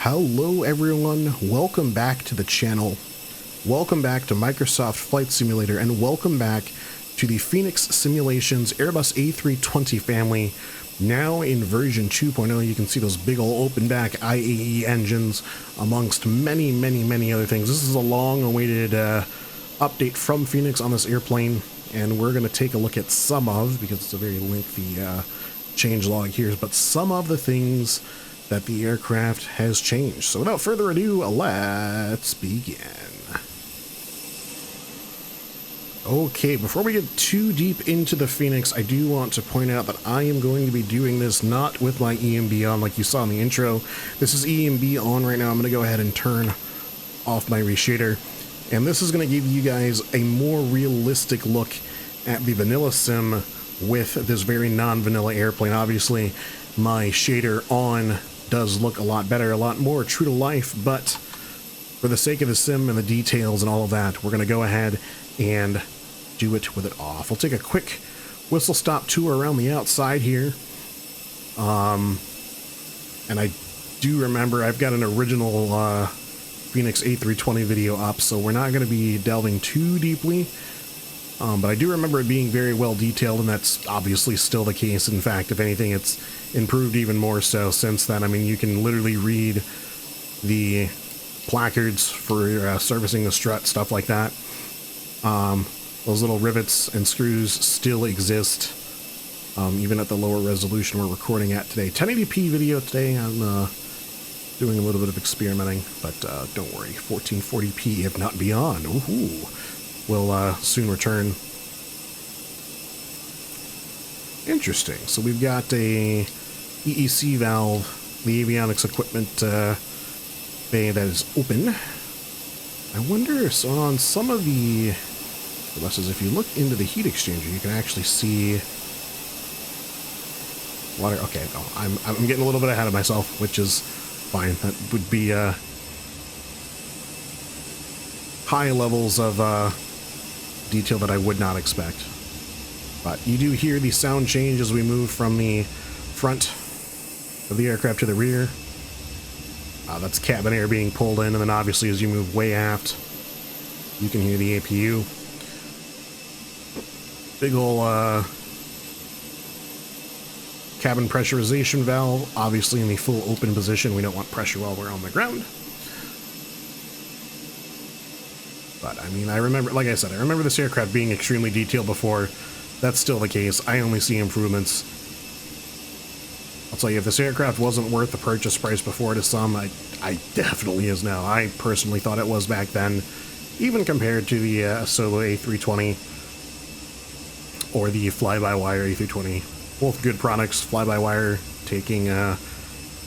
Hello everyone, welcome back to the channel. Welcome back to Microsoft Flight Simulator, and welcome back to the Fenix Simulations Airbus A320 family, now in version 2.0. You can see those big old open back IAE engines, amongst many other things. This is a long-awaited update from Fenix on this airplane, and we're going to take a look at some of, because it's a very lengthy changelog here, but some of the things that the aircraft has changed. So without further ado, let's begin. Okay, before we get too deep into the Fenix, I do want to point out that I am going to be doing this not with my EMB on like you saw in the intro. This is EMB on right now. I'm going to go ahead and turn off my reshader, and this is going to give you guys a more realistic look at the vanilla sim with this very non-vanilla airplane. Obviously, my shader on does look a lot better, a lot more true to life, but for the sake of the sim and the details and all of that, we're going to go ahead and do it with it off. We'll take a quick whistle stop tour around the outside here. And I do remember I've got an original Fenix A320 video up, so we're not going to be delving too deeply. But I do remember it being very well detailed, and that's obviously still the case. In fact, if anything, it's improved even more so since then. I mean, you can literally read the placards for servicing the strut, stuff like that. Those little rivets and screws still exist, even at the lower resolution we're recording at today. 1080p video today. I'm doing a little bit of experimenting, but don't worry, 1440p if not beyond. Ooh. Will soon return. Interesting. So we've got a EEC valve, the avionics equipment bay that is open. I wonder, so on some of the buses, if you look into the heat exchanger, you can actually see water. Okay, no, I'm getting a little bit ahead of myself, which is fine. That would be high levels of detail that I would not expect. But you do hear the sound change as we move from the front of the aircraft to the rear. That's cabin air being pulled in, and then obviously as you move way aft, you can hear the APU. Big ol' cabin pressurization valve, obviously in the full open position. We don't want pressure while we're on the ground. But I mean, I remember, like I said, I remember this aircraft being extremely detailed before. That's still the case. I only see improvements. I'll tell you, if this aircraft wasn't worth the purchase price before to some, I definitely is now. I personally thought it was back then, even compared to the Solo A320 or the fly-by-wire A320. Both good products. Fly-by-wire taking the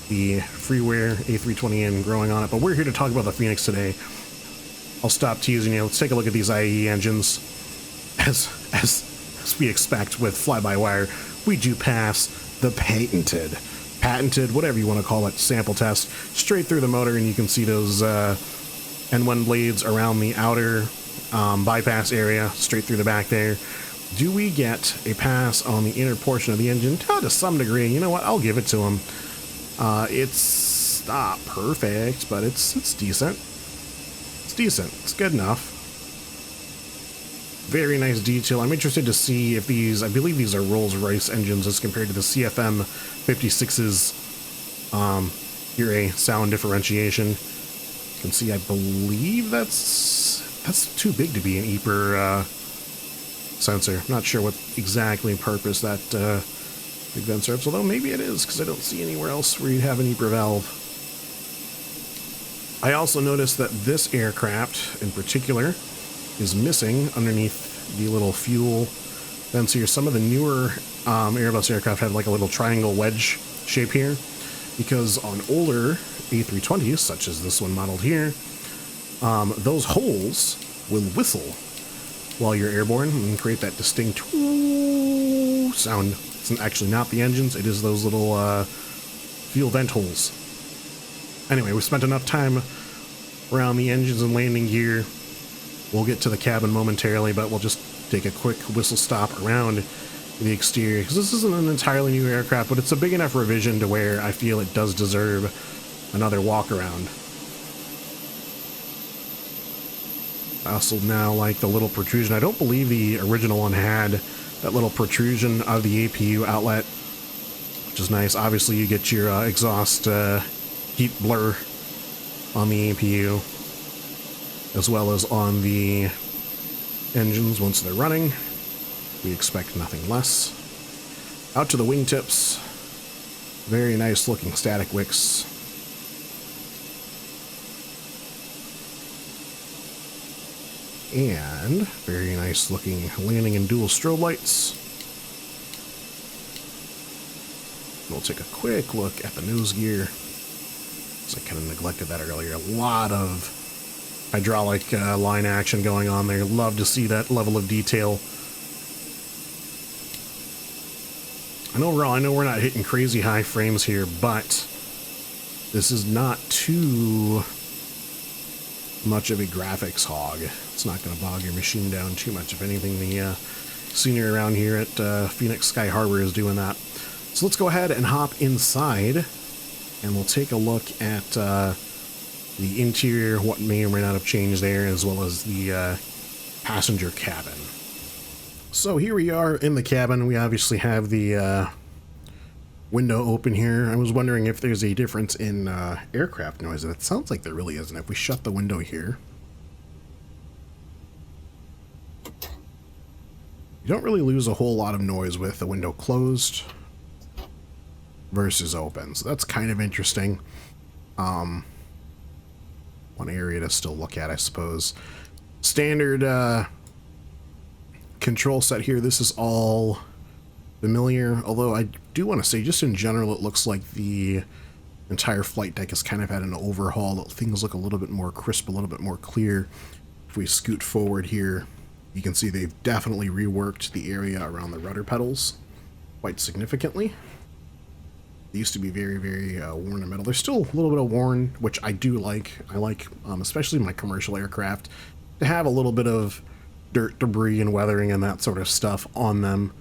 freeware A320 and growing on it. But we're here to talk about the Fenix today. I'll stop teasing you. Let's take a look at these IAE engines. As we expect with fly-by-wire, we do pass the patented, whatever you want to call it, sample test straight through the motor, and you can see those N1 blades around the outer bypass area, straight through the back there. Do we get a pass on the inner portion of the engine? To some degree. You know what? I'll give it to them. It's not perfect, but it's decent. Decent. It's good enough. Very nice detail. I'm interested to see if these, I believe these are Rolls-Royce engines as compared to the CFM 56's hear a sound differentiation. You can see, I believe that's too big to be an EPR sensor. I'm not sure what exactly purpose that big vent serves, although maybe it is, because I don't see anywhere else where you'd have an EPR valve. I also noticed that this aircraft in particular is missing underneath the little fuel vents here. Some of the newer Airbus aircraft have like a little triangle wedge shape here, because on older A320s, such as this one modeled here, those holes will whistle while you're airborne and create that distinct sound. It's actually not the engines, it is those little fuel vent holes. Anyway, we spent enough time around the engines and landing gear. We'll get to the cabin momentarily, but we'll just take a quick whistle stop around the exterior, because this isn't an entirely new aircraft, but it's a big enough revision to where I feel it does deserve another walk around. I also now like the little protrusion. I don't believe the original one had that little protrusion of the APU outlet, which is nice. Obviously, you get your exhaust heat blur on the APU, as well as on the engines once they're running. We expect nothing less. Out to the wingtips. Very nice looking static wicks. And very nice looking landing and dual strobe lights. We'll take a quick look at the nose gear, because I kind of neglected that earlier. A lot of hydraulic line action going on there. Love to see that level of detail. And overall, I know we're not hitting crazy high frames here, but this is not too much of a graphics hog. It's not going to bog your machine down too much. If anything, the scenery around here at Phoenix Sky Harbor is doing that. So let's go ahead and hop inside, and we'll take a look at the interior, what may or may not have changed there, as well as the passenger cabin. So here we are in the cabin. We obviously have the window open here. I was wondering if there's a difference in aircraft noise, and it sounds like there really isn't. If we shut the window here, you don't really lose a whole lot of noise with the window closed versus open. So that's kind of interesting. One area to still look at, I suppose. Standard control set here. This is all familiar, although I do want to say, just in general, it looks like the entire flight deck has kind of had an overhaul. Things look a little bit more crisp, a little bit more clear. If we scoot forward here, you can see they've definitely reworked the area around the rudder pedals quite significantly. They used to be very, very worn in metal. They're still a little bit of worn, which I do like. I like, especially my commercial aircraft, to have a little bit of dirt, debris, and weathering and that sort of stuff on them.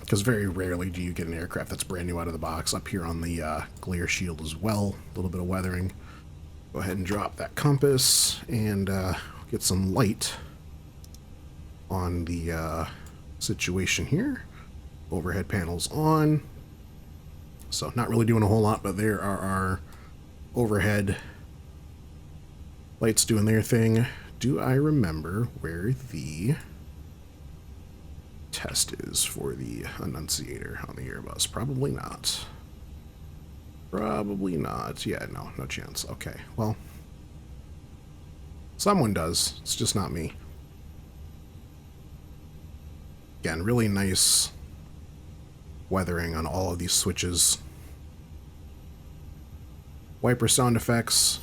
Because very rarely do you get an aircraft that's brand new out of the box. Up here on the glare shield as well, a little bit of weathering. Go ahead and drop that compass and get some light on the situation here. Overhead panels on. So not really doing a whole lot, but there are our overhead lights doing their thing. Do I remember where the test is for the annunciator on the Airbus? Probably not. Probably not. Yeah, no chance. Okay, well, someone does. It's just not me. Again, really nice weathering on all of these switches. Wiper sound effects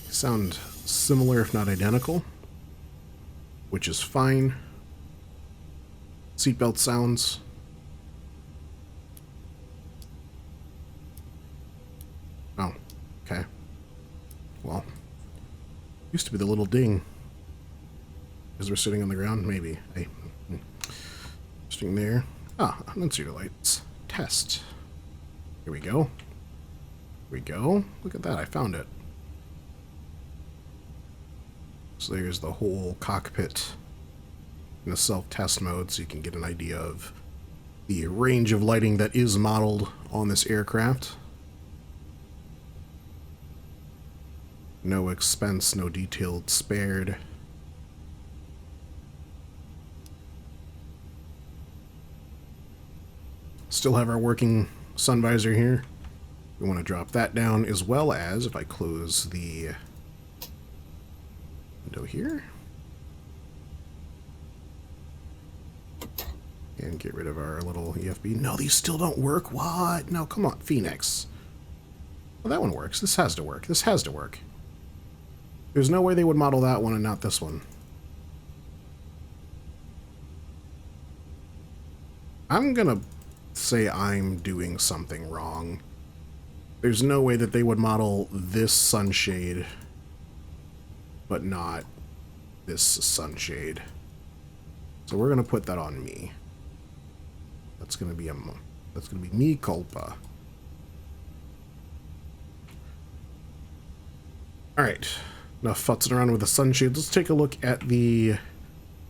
sound similar, if not identical, which is fine. Seatbelt sounds. Oh, okay. Well, used to be the little ding as we're sitting on the ground, maybe. Hey, sitting there. Ah, annunciator lights. Test. Here we go. Here we go. Look at that, I found it. So there's the whole cockpit in a self-test mode, so you can get an idea of the range of lighting that is modeled on this aircraft. No expense, no detail spared. Still have our working sun visor here. We want to drop that down, as well as, if I close the window here and get rid of our little EFB. No, these still don't work. What? No, come on, Phoenix. Well, that one works. This has to work. This has to work. There's no way they would model that one and not this one. I'm gonna say I'm doing something wrong. There's no way that they would model this sunshade but not this sunshade. So we're gonna put that on me. That's gonna be me culpa. All right, enough futzing around with the sunshades. Let's take a look at the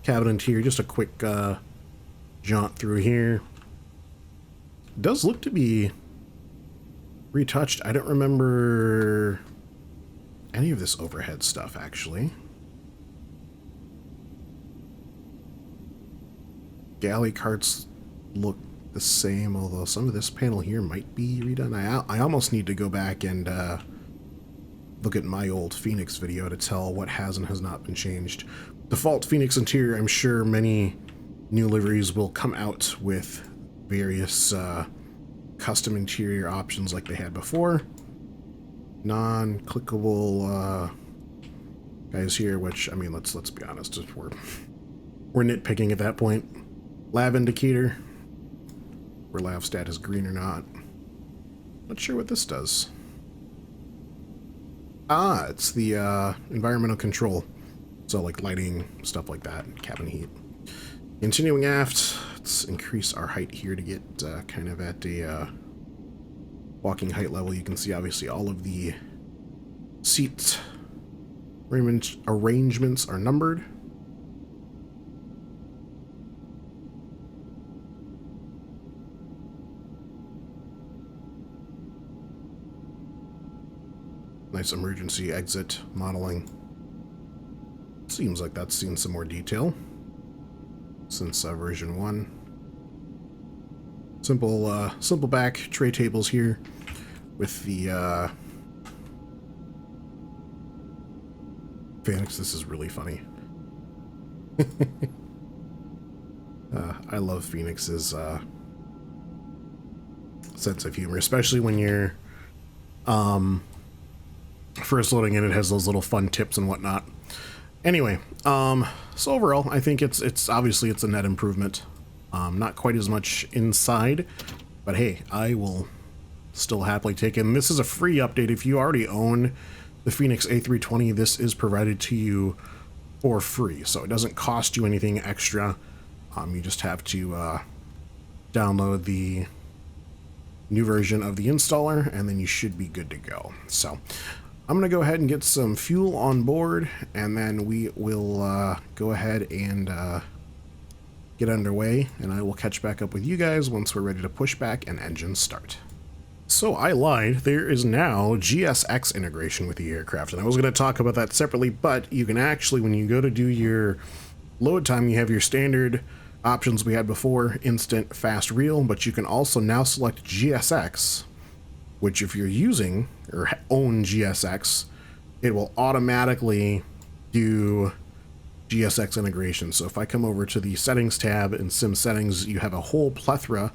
cabin interior. Just a quick jaunt through here. It does look to be retouched. I don't remember any of this overhead stuff, actually. Galley carts look the same, although some of this panel here might be redone. I almost need to go back and look at my old Fenix video to tell what has and has not been changed. Default Fenix interior, I'm sure many new liveries will come out with various custom interior options like they had before. Non-clickable guys here, which, I mean, let's be honest, we're nitpicking at that point. Lav indicator, where lav stat is green or not. Not sure what this does. Ah, it's the environmental control. So like lighting, stuff like that, cabin heat. Continuing aft, let's increase our height here to get kind of at a walking height level. You can see obviously all of the seat arrangements are numbered. Nice emergency exit modeling. Seems like that's seen some more detail since version 1. Simple back tray tables here with the Fenix. This is really funny. I love Fenix's sense of humor, especially when you're first loading in. It has those little fun tips and whatnot. Anyway, so overall, I think it's obviously it's a net improvement. Not quite as much inside, but hey, I will still happily take it. And this is a free update. If you already own the Fenix A320, this is provided to you for free, so it doesn't cost you anything extra. You just have to download the new version of the installer, and then you should be good to go. So I'm going to go ahead and get some fuel on board, and then we will go ahead and get underway, and I will catch back up with you guys once we're ready to push back and engines start. So I lied. There is now GSX integration with the aircraft, and I was going to talk about that separately, but you can actually, when you go to do your load time, you have your standard options we had before, instant, fast, real, but you can also now select GSX, which if you're using or own GSX, it will automatically do GSX integration. So if I come over to the settings tab in sim settings, you have a whole plethora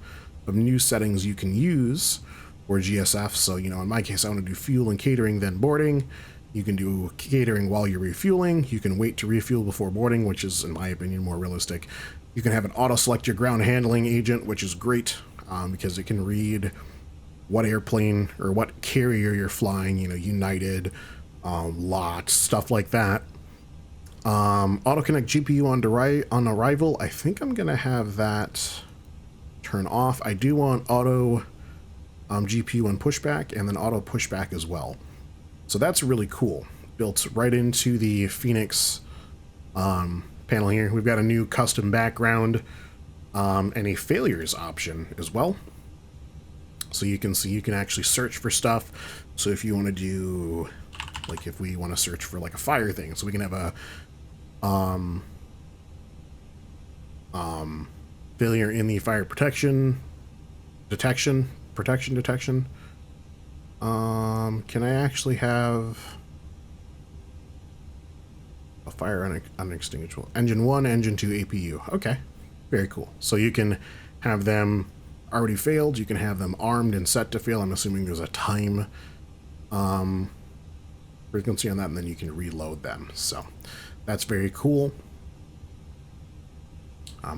of new settings you can use for GSF. So, you know, in my case, I want to do fuel and catering, then boarding. You can do catering while you're refueling. You can wait to refuel before boarding, which is, in my opinion, more realistic. You can have it auto select your ground handling agent, which is great because it can read what airplane or what carrier you're flying, you know, United, LOT, stuff like that. Auto connect GPU on arrival. I think I'm gonna have that turn off. I do want auto GPU on pushback, and then auto pushback as well. So that's really cool. Built right into the Fenix panel here. We've got a new custom background and a failures option as well. So you can see you can actually search for stuff. So if you want to do, like if we want to search for like a fire thing, so we can have a failure in the fire detection. Can I actually have a fire unextinguishable? Engine 1, Engine 2, APU. Okay, very cool. So you can have them already failed, you can have them armed and set to fail. I'm assuming there's a time frequency on that, and then you can reload them. So that's very cool.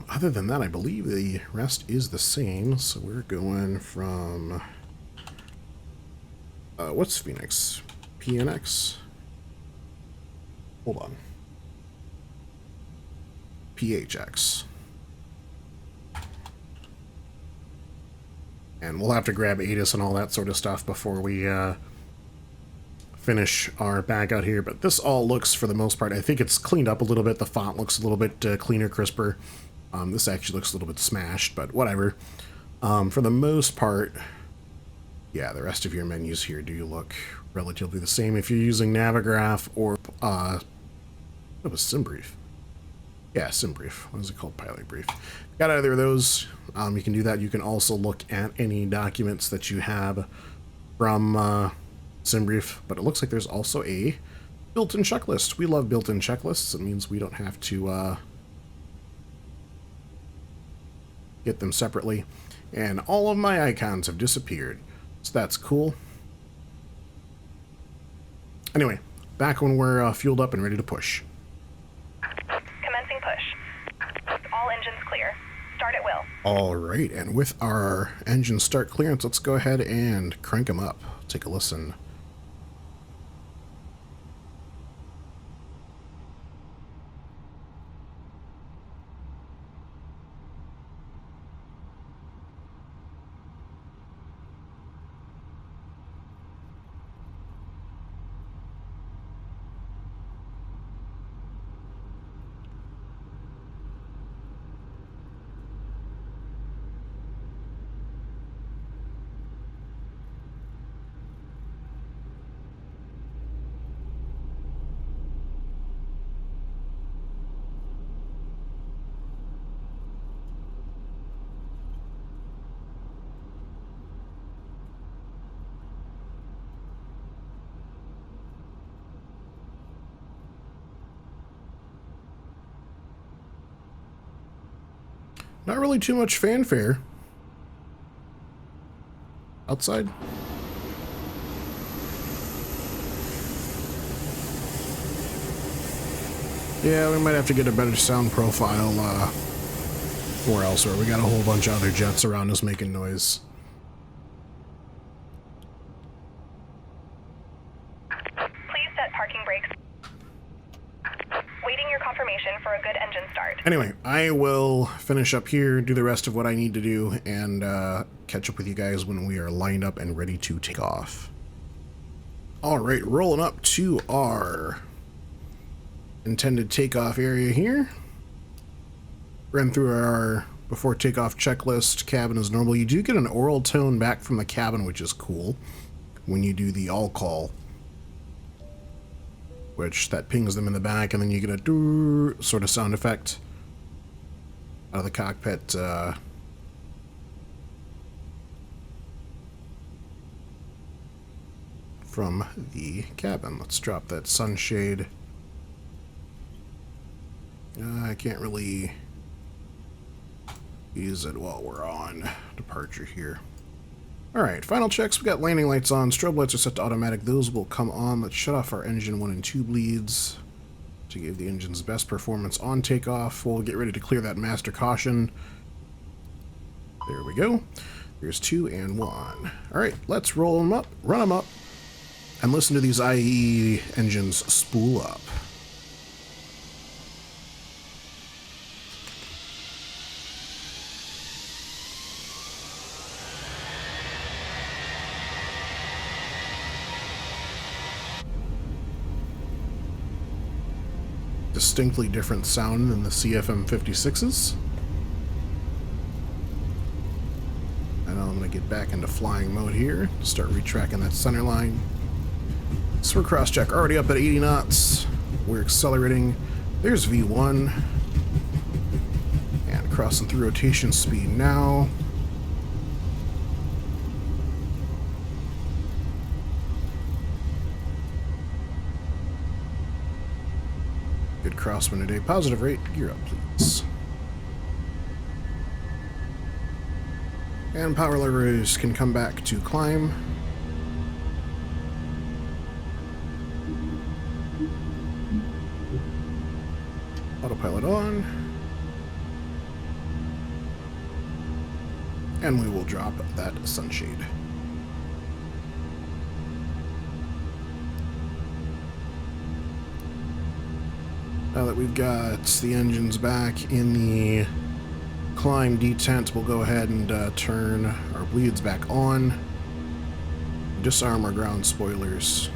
Other than that, I believe the rest is the same. So we're going from what's Fenix? PNX? Hold on. PHX. And we'll have to grab ATIS and all that sort of stuff before we finish our bag out here, but this all looks, for the most part, I think it's cleaned up a little bit. The font looks a little bit cleaner, crisper. This actually looks a little bit smashed, but whatever. For the most part, yeah, the rest of your menus here do look relatively the same. If you're using Navigraph or it was SimBrief. Yeah, SimBrief. What is it called? Pilot Brief. Got either of those, you can do that. You can also look at any documents that you have from SimBrief, but it looks like there's also a built-in checklist. We love built-in checklists. It means we don't have to get them separately. And all of my icons have disappeared, so that's cool. Anyway, back when we're fueled up and ready to push. Commencing push. All engines clear. Start at will. All right, and with our engine start clearance, let's go ahead and crank them up. Take a listen. Not really too much fanfare outside. Yeah, we might have to get a better sound profile somewhere else, where we got a whole bunch of other jets around us making noise. Please set parking brakes. Waiting your confirmation for a good engine start. Anyway, I will finish up here, do the rest of what I need to do, and catch up with you guys when we are lined up and ready to take off. Alright, rolling up to our intended takeoff area here. Ran through our before takeoff checklist. Cabin as normal. You do get an oral tone back from the cabin, which is cool when you do the all call, which that pings them in the back, and then you get a doo sort of sound effect out of the cockpit. From the cabin. Let's drop that sunshade. I can't really use it while we're on departure here. Alright, final checks. We got landing lights on. Strobe lights are set to automatic. Those will come on. Let's shut off our engine 1 and 2 bleeds to give the engine's best performance on takeoff. We'll get ready to clear that master caution. There we go. There's 2 and 1. Alright, let's roll them up, run them up, and listen to these IE engines spool up. Distinctly different sound than the CFM56s. And I'm going to get back into flying mode here, start retracking that center line. So we're cross-check already up at 80 knots. We're accelerating. There's V1. And crossing through rotation speed now. Good crosswind today. Positive rate. Gear up, please. And power levers can come back to climb. Autopilot on. And we will drop that sunshade. Now that we've got the engines back in the climb detent, we'll go ahead and turn our bleeds back on. Disarm our ground spoilers.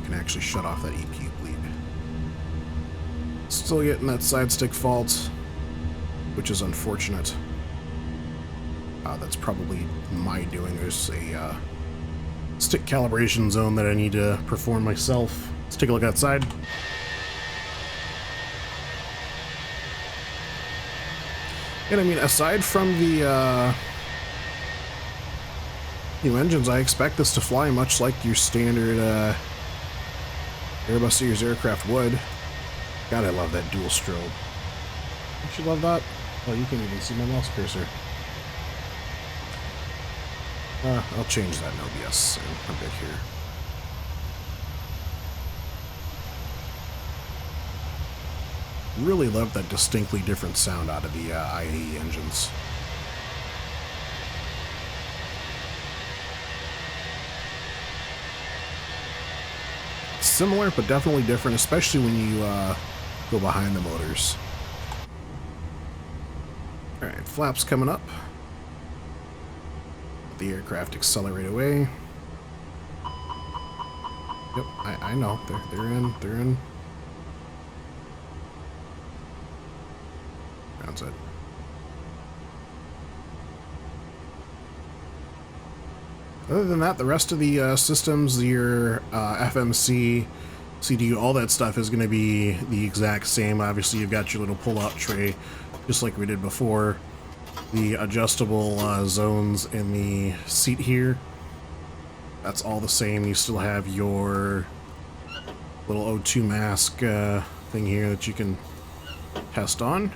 can actually shut off that EQ bleed. Still getting that side stick fault, which is unfortunate. That's probably my doing. There's a stick calibration zone that I need to perform myself. Let's take a look outside. And I mean, aside from the new engines, I expect this to fly much like your standard Airbus series aircraft would. God, I love that dual strobe. Don't you love that? Oh, you can't even see my mouse cursor. I'll change that in OBS in a bit here. Really love that distinctly different sound out of the IAE engines. Similar, but definitely different, especially when you go behind the motors. Alright, flaps coming up. Let the aircraft accelerate away. Yep, I know. They're in. Ground set. Other than that, the rest of the systems, your FMC, CDU, all that stuff is going to be the exact same. Obviously, you've got your little pull-out tray, just like we did before. The adjustable zones in the seat here, that's all the same. You still have your little O2 mask thing here that you can test on.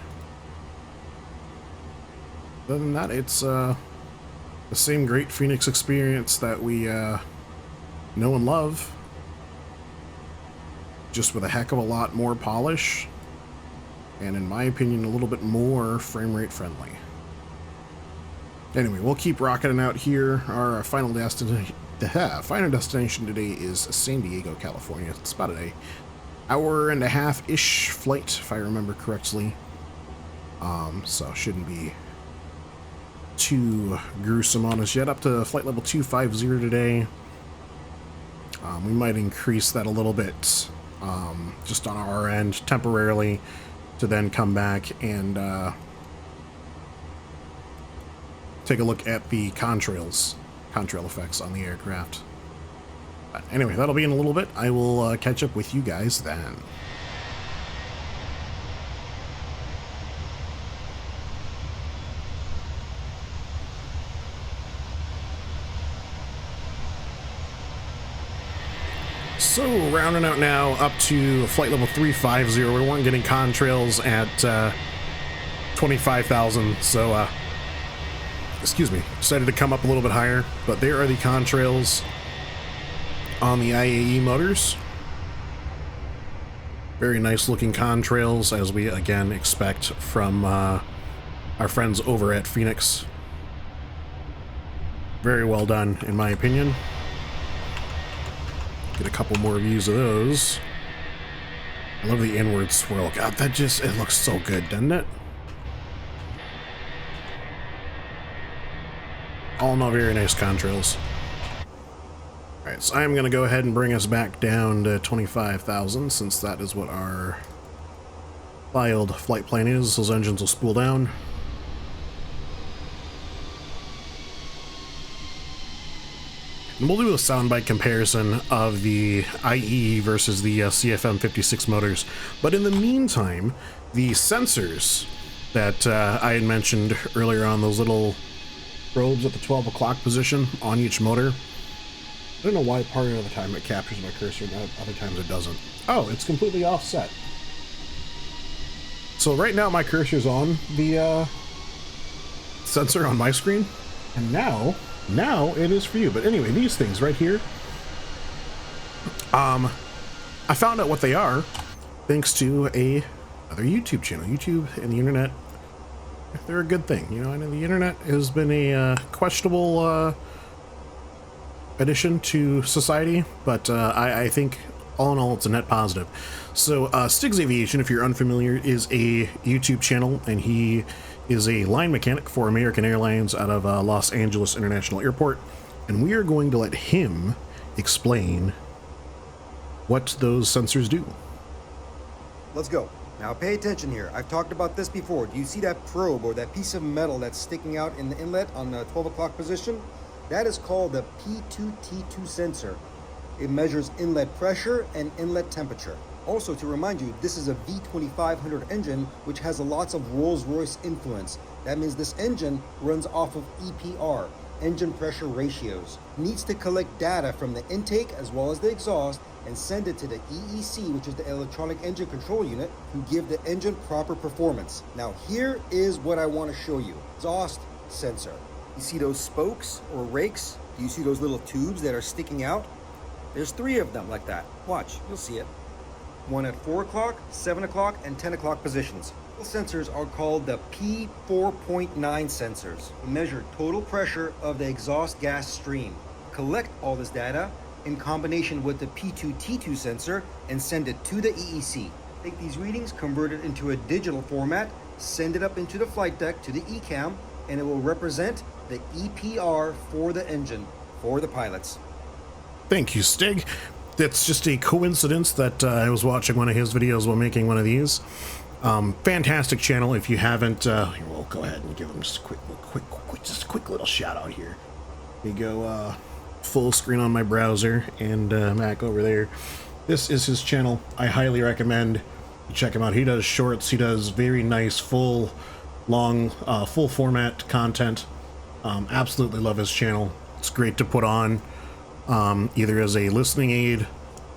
Other than that, it's the same great Fenix experience that we know and love, just with a heck of a lot more polish, and in my opinion, a little bit more frame rate friendly. Anyway, we'll keep rocketing out here. Our final destination today is San Diego, California. It's about an hour and a half-ish flight, if I remember correctly. So shouldn't be too gruesome on us yet. Up to flight level 250 today. We might increase that a little bit, just on our end temporarily, to then come back and take a look at the contrail effects on the aircraft. But anyway, that'll be in a little bit. I will catch up with you guys then. So, rounding out now up to flight level 350. We weren't getting contrails at 25,000, so excuse me, decided to come up a little bit higher, but there are the contrails on the IAE motors. Very nice looking contrails, as we again expect from our friends over at Fenix. Very well done, in my opinion. Get a couple more views of those. I love the inward swirl. God, that just, it looks so good, doesn't it? All in all, very nice contrails. Alright, so I'm going to go ahead and bring us back down to 25,000, since that is what our filed flight plan is. Those engines will spool down. And we'll do a soundbite comparison of the IE versus the CFM56 motors. But in the meantime, the sensors that I had mentioned earlier on, those little probes at the 12 o'clock position on each motor. I don't know why part of the time it captures my cursor and other times it doesn't. Oh, it's completely offset. So right now my cursor's on the sensor on my screen, and now it is for you. But anyway, these things right here, I found out what they are thanks to another YouTube channel. YouTube and the internet, they're a good thing. You know, I know the internet has been a questionable addition to society, but I think all in all it's a net positive. So Stig's Aviation, if you're unfamiliar, is a YouTube channel, and he is a line mechanic for American Airlines out of Los Angeles International Airport, and we are going to let him explain what those sensors do. Let's go. Now pay attention here. I've talked about this before. Do you see that probe or that piece of metal that's sticking out in the inlet on the 12 o'clock position? That is called the P2T2 sensor. It measures inlet pressure and inlet temperature. Also, to remind you, this is a V2500 engine, which has lots of Rolls-Royce influence. That means this engine runs off of EPR, engine pressure ratios. Needs to collect data from the intake as well as the exhaust and send it to the EEC, which is the electronic engine control unit, to give the engine proper performance. Now here is what I want to show you. Exhaust sensor. You see those spokes or rakes? Do you see those little tubes that are sticking out? There's 3 of them like that. Watch, you'll see it. One at 4 o'clock, 7 o'clock, and 10 o'clock positions. The sensors are called the P4.9 sensors. They measure total pressure of the exhaust gas stream. Collect all this data in combination with the P2T2 sensor and send it to the EEC. Take these readings, convert it into a digital format, send it up into the flight deck to the ECAM, and it will represent the EPR for the engine for the pilots. Thank you, Stig. It's just a coincidence that I was watching one of his videos while making one of these. Fantastic channel. If you haven't, we'll go ahead and give him just a quick little shout out here. We go full screen on my browser and Mac over there. This is his channel. I highly recommend you check him out. He does shorts. He does very nice, full format content. Absolutely love his channel. It's great to put on. Either as a listening aid,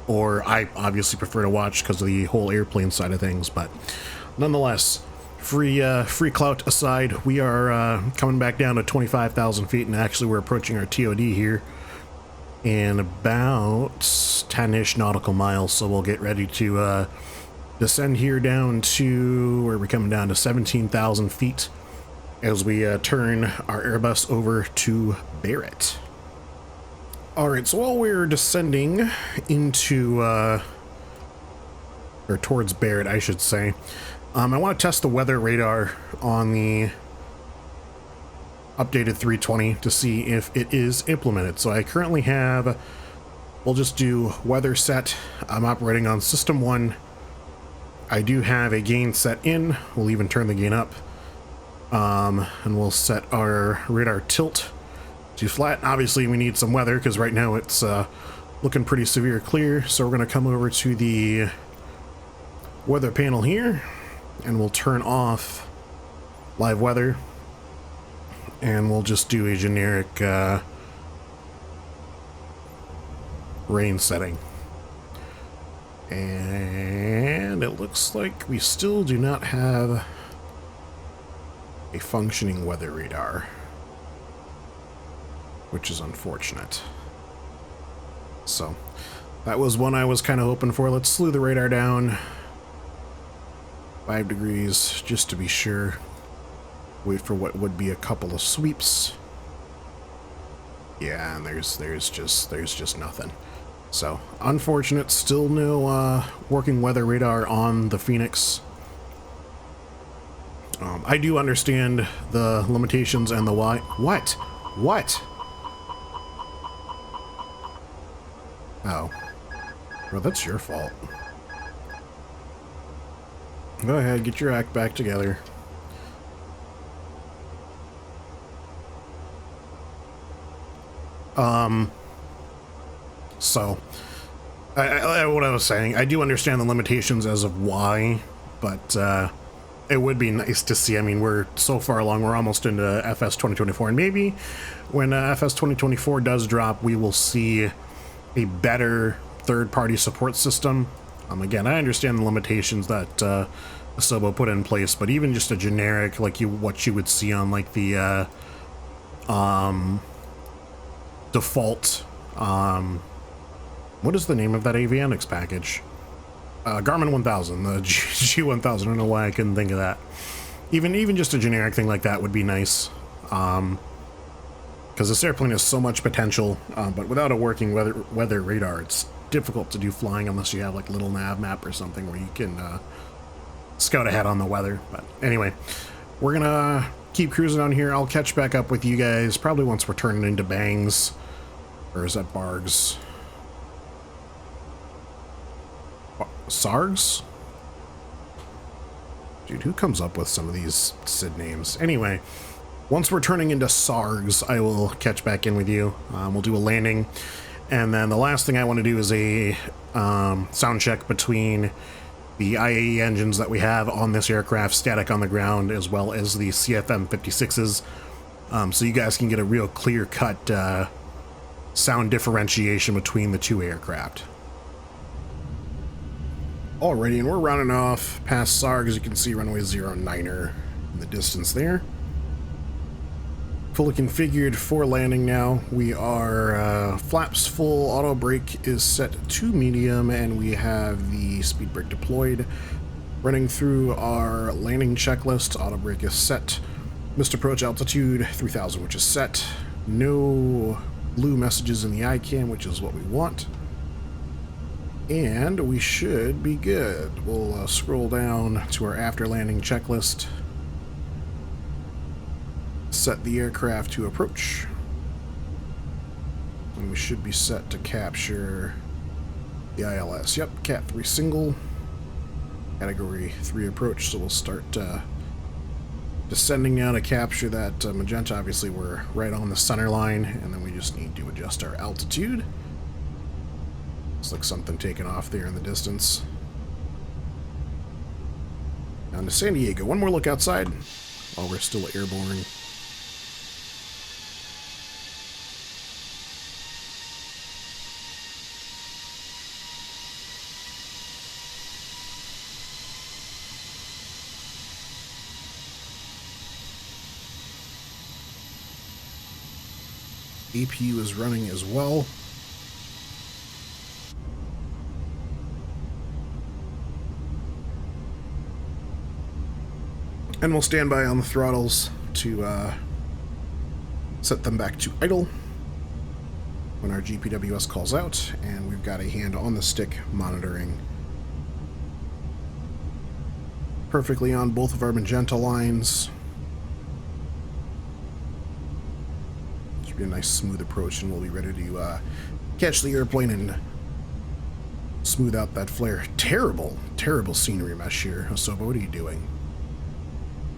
or I obviously prefer to watch because of the whole airplane side of things, but nonetheless, free clout aside, we are coming back down to 25,000 feet, and actually we're approaching our TOD here in about 10-ish nautical miles, so we'll get ready to descend here down to, where we're coming down to 17,000 feet as we turn our Airbus over to Barrett. Alright, so while we're descending into, or towards Barrett, I should say, I want to test the weather radar on the updated 320 to see if it is implemented. So I currently have, we'll just do weather set. I'm operating on system 1. I do have a gain set in. We'll even turn the gain up. And we'll set our radar tilt to flat. Obviously we need some weather because right now it's looking pretty severe clear, so we're going to come over to the weather panel here and we'll turn off live weather and we'll just do a generic rain setting. And it looks like we still do not have a functioning weather radar, which is unfortunate. So that was one I was kind of hoping for. Let's slew the radar down 5 degrees just to be sure. Wait for what would be a couple of sweeps. Yeah, and there's just nothing. So unfortunate. Still no working weather radar on the Fenix. I do understand the limitations and the why. What? Oh. Well, that's your fault. Go ahead, get your act back together. So, what I was saying, I do understand the limitations as of why, but, it would be nice to see. I mean, we're so far along, we're almost into FS 2024, and maybe when FS 2024 does drop, we will see a better third-party support system. Again, I understand the limitations that Asobo put in place, but even just a generic, like what you would see on like the default, what is the name of that avionics package? Garmin 1000, the G1000. I don't know why I couldn't think of that. Even just a generic thing like that would be nice, because this airplane has so much potential, but without a working weather radar, it's difficult to do flying unless you have like a little nav map or something where you can scout ahead on the weather. But anyway, we're gonna keep cruising on here. I'll catch back up with you guys probably once we're turning into Bangs, or is that Bargs? Sargs? Dude, who comes up with some of these SID names? Anyway, once we're turning into Sargs, I will catch back in with you. We'll do a landing. And then the last thing I want to do is a sound check between the IAE engines that we have on this aircraft, static on the ground, as well as the CFM56s. So you guys can get a real clear-cut sound differentiation between the two aircraft. Alrighty, and we're rounding off past Sarg. As you can see, runway 09er in the distance there. Fully configured for landing now. We are flaps full, auto brake is set to medium, and we have the speed brake deployed. Running through our landing checklist, auto brake is set. Missed approach altitude 3000, which is set. No blue messages in the ICAM, which is what we want. And we should be good. We'll scroll down to our after landing checklist. Set the aircraft to approach. And we should be set to capture the ILS. Yep, Cat 3 single. Category 3 approach. So we'll start descending now to capture that magenta. Obviously, we're right on the center line, and then we just need to adjust our altitude. Looks like something taking off there in the distance. Down to San Diego. One more look outside while we're still airborne. APU is running as well. And we'll stand by on the throttles to set them back to idle when our GPWS calls out, and we've got a hand on the stick monitoring perfectly on both of our magenta lines. Should be a nice smooth approach, and we'll be ready to catch the airplane and smooth out that flare. Terrible, terrible scenery mesh here. Asoba, what are you doing?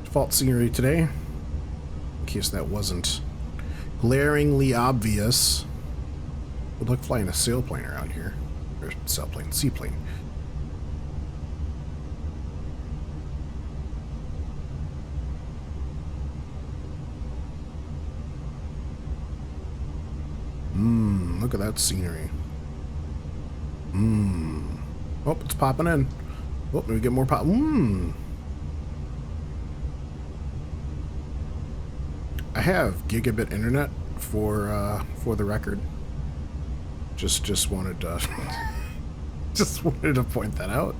Default scenery today, in case that wasn't glaringly obvious. Would like flying a sailplane around here. Or sailplane, seaplane. Look at that scenery. Oh, it's popping in. Oh, maybe get more pop. I have gigabit internet for the record. Just wanted to just wanted to point that out.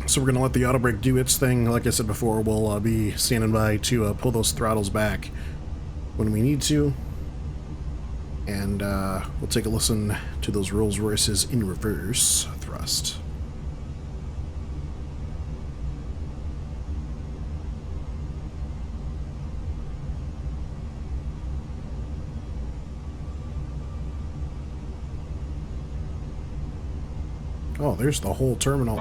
So we're gonna let the auto brake do its thing. Like I said before, we'll be standing by to pull those throttles back when we need to, and we'll take a listen to those Rolls Royces in reverse thrust. Oh, there's the whole terminal.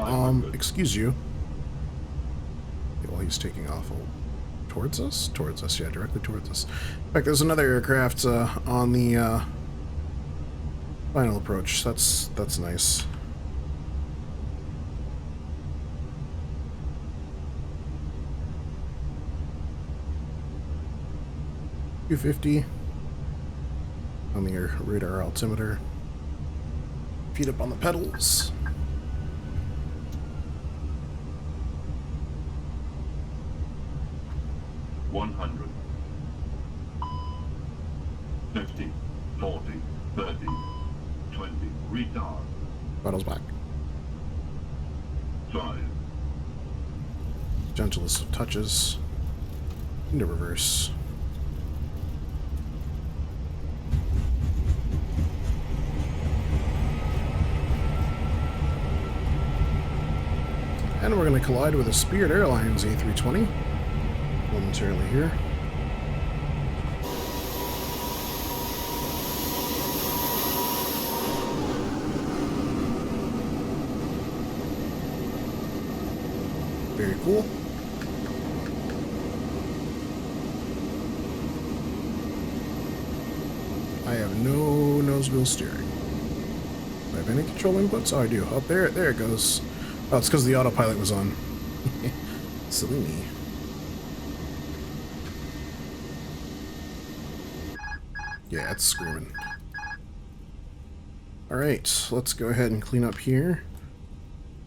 Excuse you. Well, he's taking off towards us? Towards us, yeah, directly towards us. In fact, there's another aircraft on the final approach. That's nice. $250 on the radar altimeter. Feet up on the pedals. 100, 50, 40, 30, 20, retard. Throttles back. 5. Gentlest of touches. Into reverse. And we're going to collide with a Spirit Airlines A320 momentarily here. Very cool. I have no nose wheel steering. Do I have any control inputs? Oh, I do. Oh, there it goes. Oh, it's because the autopilot was on. Silly me. Yeah, it's screaming. Alright, let's go ahead and clean up here.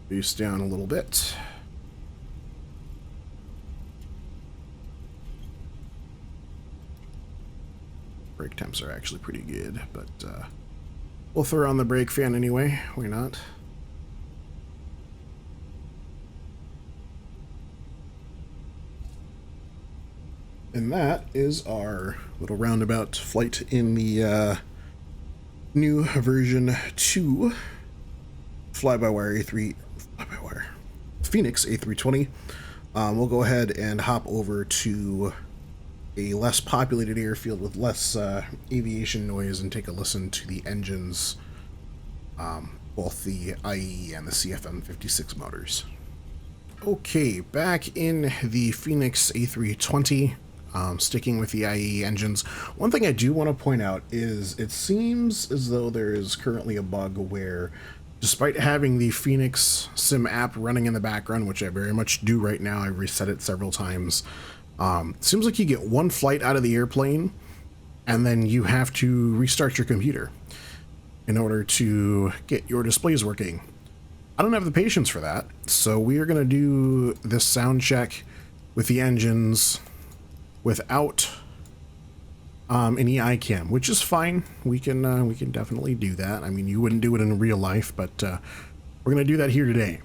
Boost down a little bit. Brake temps are actually pretty good, but we'll throw on the brake fan anyway. Why not? And that is our little roundabout flight in the new version 2 fly-by-wire Fenix A320. We'll go ahead and hop over to a less populated airfield with less aviation noise and take a listen to the engines, both the IE and the CFM56 motors. Okay, back in the Fenix A320. Sticking with the IE engines, one thing I do want to point out is it seems as though there is currently a bug where, despite having the Fenix Sim app running in the background, which I very much do right now, I've reset it several times, it seems like you get one flight out of the airplane and then you have to restart your computer in order to get your displays working. I don't have the patience for that, so we are going to do this sound check with the engines without any iCam, which is fine. We can definitely do that. I mean, you wouldn't do it in real life, but we're gonna do that here today.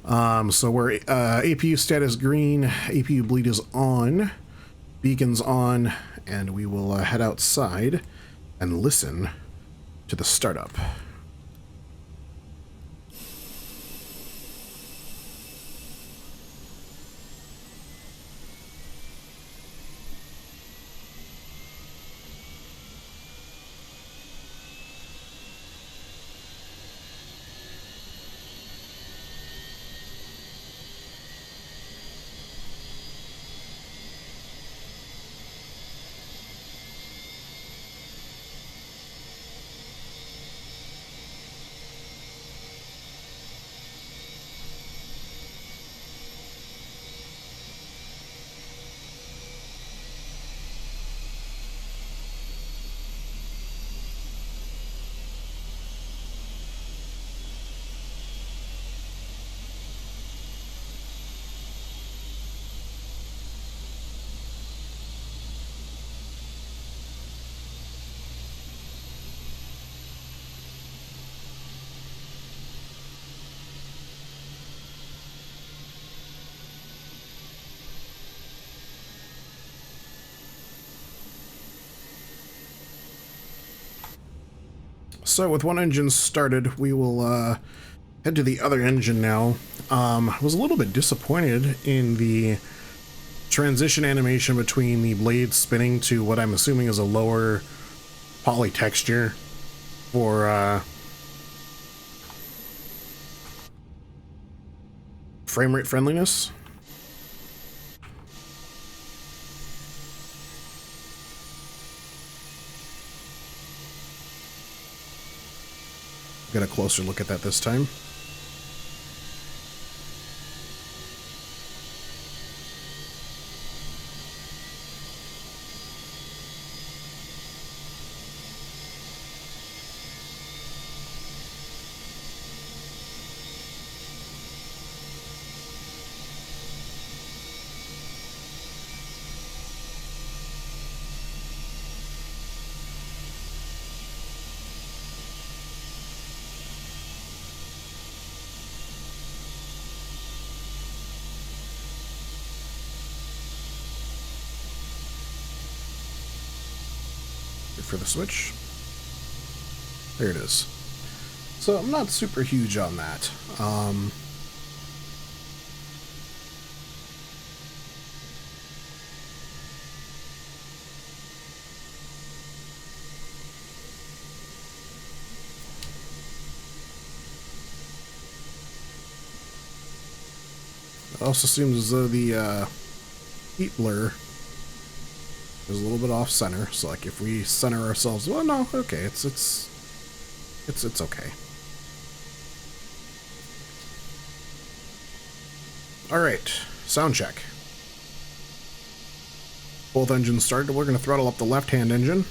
So we're APU status green, APU bleed is on, beacon's on, and we will head outside and listen to the startup. So with one engine started, we will head to the other engine now. I was a little bit disappointed in the transition animation between the blade spinning to what I'm assuming is a lower poly texture for frame rate friendliness. Get a closer look at that this time. For the switch. There it is. So I'm not super huge on that. It also seems as though the heat blur is a little bit off center. So like if we center ourselves, well, no, okay, it's okay. All right, sound check. Both engines started. We're going to throttle up the left-hand engine.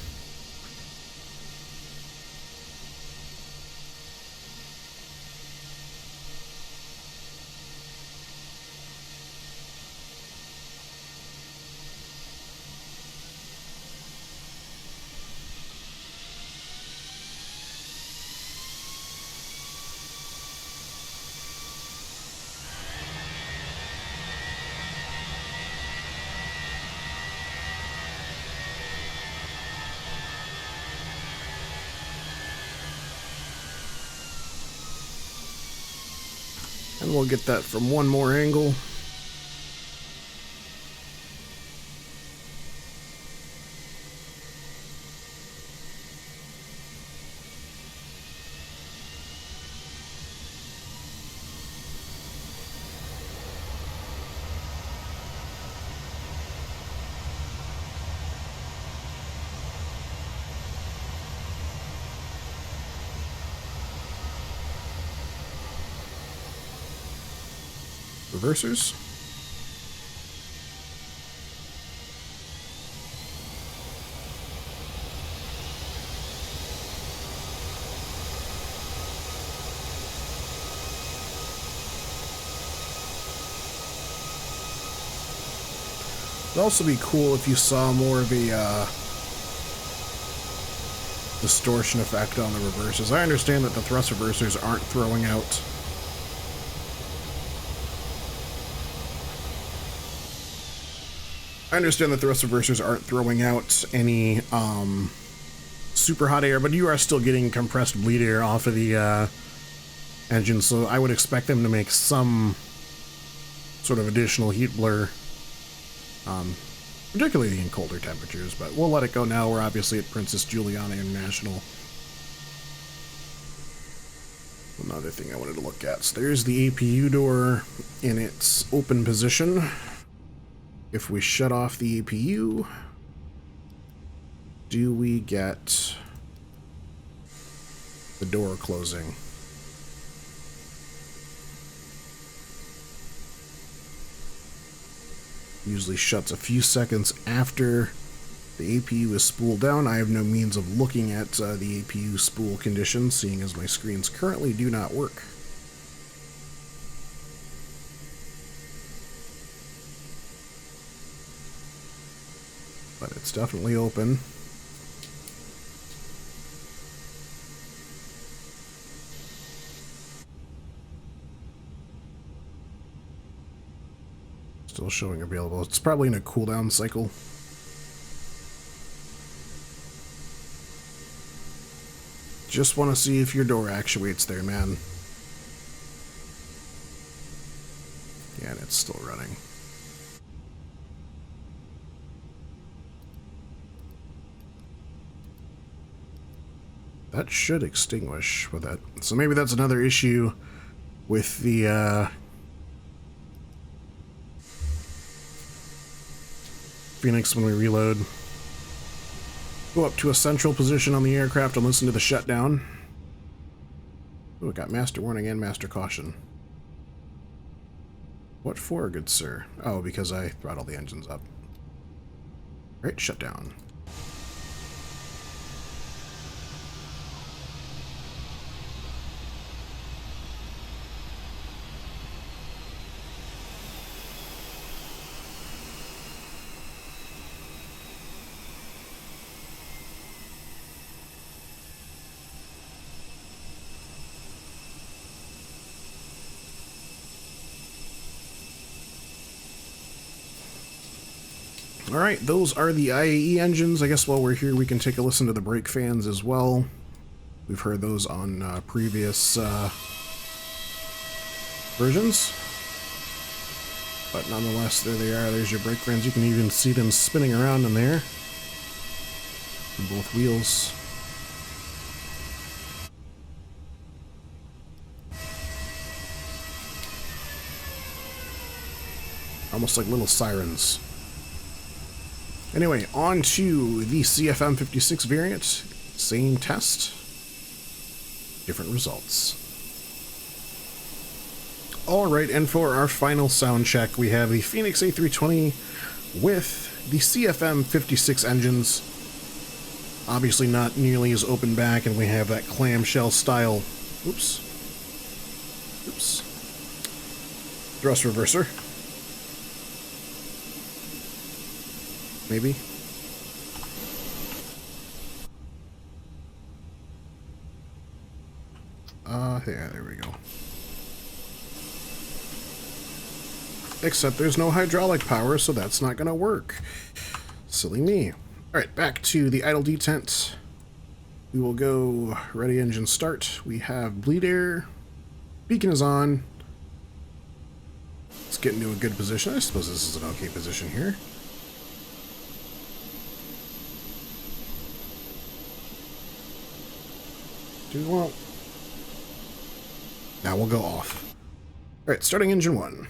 And we'll get that from one more angle. Reversers. It'd also be cool if you saw more of a distortion effect on the reversers. I understand that the thrust reversers aren't throwing out any super hot air, but you are still getting compressed bleed air off of the engine, so I would expect them to make some sort of additional heat blur, particularly in colder temperatures, but we'll let it go now. We're obviously at Princess Juliana International. Another thing I wanted to look at. So there's the APU door in its open position. If we shut off the APU, do we get the door closing? Usually shuts a few seconds after the APU is spooled down. I have no means of looking at the APU spool condition, seeing as my screens currently do not work. But it's definitely open. Still showing available. It's probably in a cooldown cycle. Just want to see if your door actuates there, man. Yeah, and it's still running. That should extinguish with that. So maybe that's another issue with the Fenix when we reload. Go up to a central position on the aircraft and listen to the shutdown. Oh, it got master warning and master caution. What for, good sir? Oh, because I throttled the engines up. Right, shutdown. Alright, those are the IAE engines. I guess while we're here we can take a listen to the brake fans as well. We've heard those on previous versions. But nonetheless, there they are. There's your brake fans. You can even see them spinning around in there. On both wheels. Almost like little sirens. Anyway, on to the CFM56 variant. Same test. Different results. Alright, and for our final sound check, we have the Fenix A320 with the CFM56 engines. Obviously not nearly as open back, and we have that clamshell style, oops, thrust reverser. Maybe. Yeah, there we go. Except there's no hydraulic power, so that's not gonna work. Silly me. Alright, back to the idle detent. We will go ready engine start. We have bleed air. Beacon is on. Let's get into a good position. I suppose this is an okay position here. Well, now we'll go off. Alright, starting engine 1.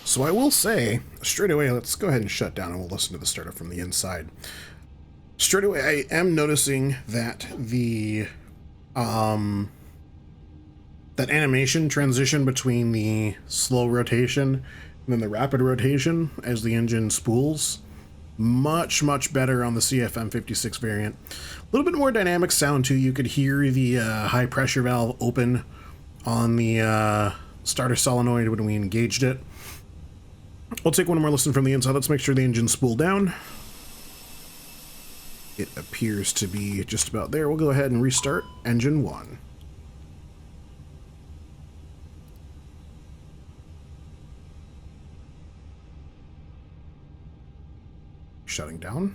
So I will say, straight away, let's go ahead and shut down and we'll listen to the startup from the inside. Straight away, I am noticing that the that animation transition between the slow rotation and then the rapid rotation as the engine spools, much better on the CFM56 variant. A little bit more dynamic sound too. You could hear the high pressure valve open on the starter solenoid when we engaged it. We'll take one more listen from the inside. Let's make sure the engine's spooled down. It appears to be just about there. We'll go ahead and restart engine 1. Shutting down.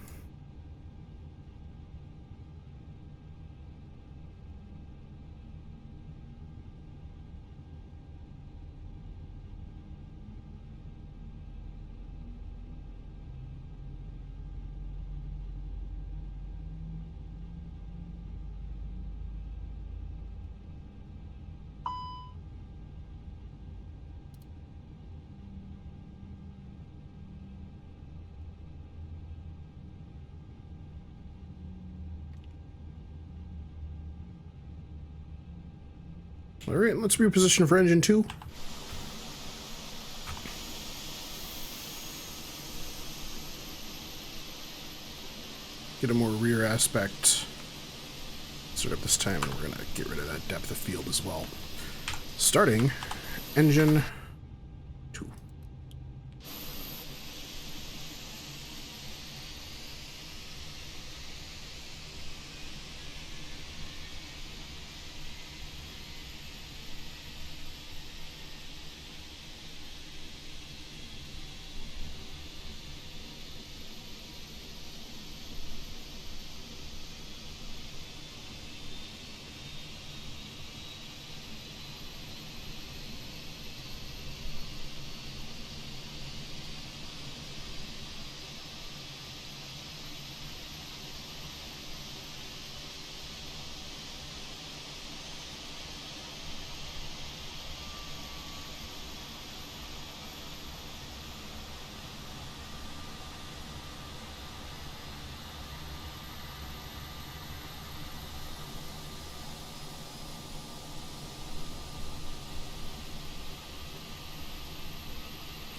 All right, let's reposition for engine 2. Get a more rear aspect. Start up this time, and we're going to get rid of that depth of field as well. Starting engine 2.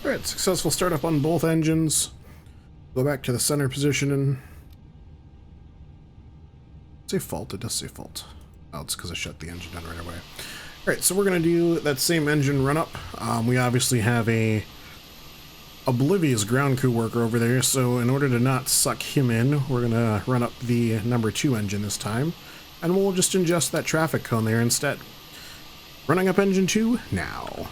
Alright, successful startup on both engines. Go back to the center position and say fault. It does say fault. Oh, it's because I shut the engine down right away. Alright, so we're going to do that same engine run up. We obviously have a oblivious ground crew worker over there, so in order to not suck him in, we're going to run up the number 2 engine this time, and we'll just ingest that traffic cone there instead. Running up engine 2 now.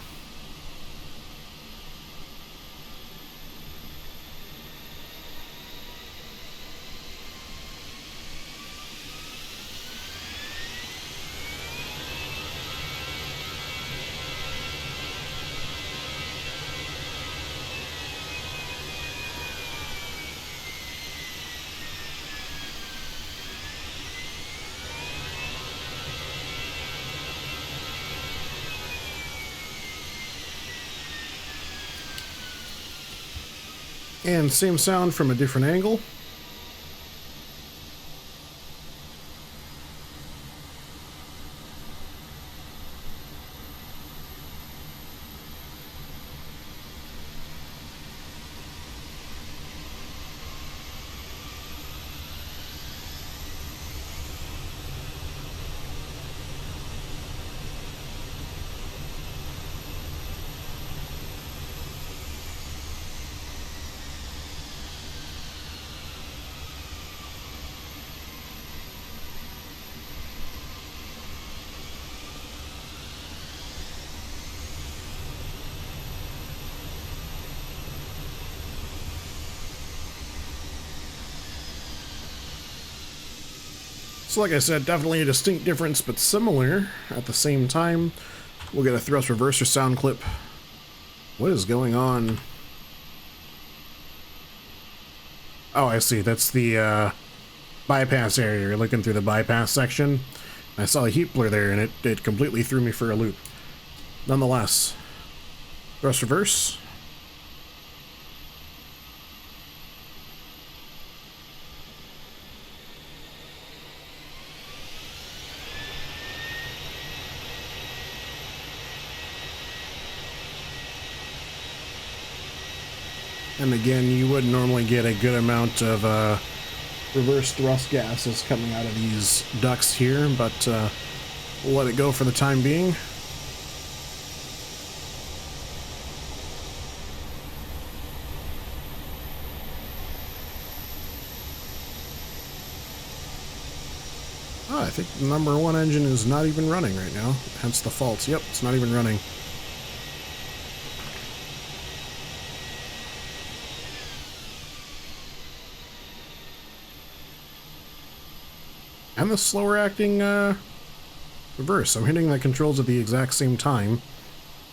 And same sound from a different angle. So like I said, definitely a distinct difference, but similar at the same time. We'll get a thrust reverser sound clip. What is going on? Oh, I see. That's the bypass area. You're looking through the bypass section. I saw a heat blur there, and it completely threw me for a loop. Nonetheless, thrust reverse. And again, you would normally get a good amount of reverse thrust gases coming out of these ducts here, but we'll let it go for the time being. Oh, I think the number 1 engine is not even running right now, hence the faults. Yep, it's not even running. And the slower acting reverse. I'm hitting the controls at the exact same time,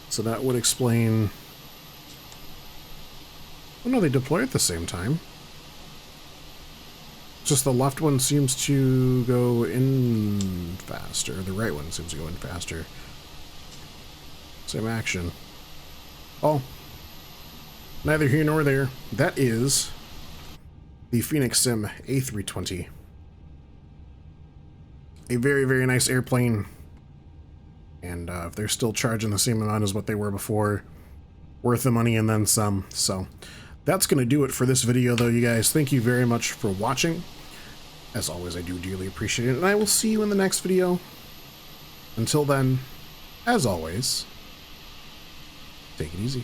so that would explain... Oh no, they deploy at the same time. Just the left one seems to go in faster. The right one seems to go in faster. Same action. Oh. Neither here nor there. That is the Fenix A320. A very, very nice airplane. And if they're still charging the same amount as what they were before, worth the money and then some. So that's going to do it for this video, though, you guys. Thank you very much for watching. As always, I do dearly appreciate it, and I will see you in the next video. Until then, as always, take it easy.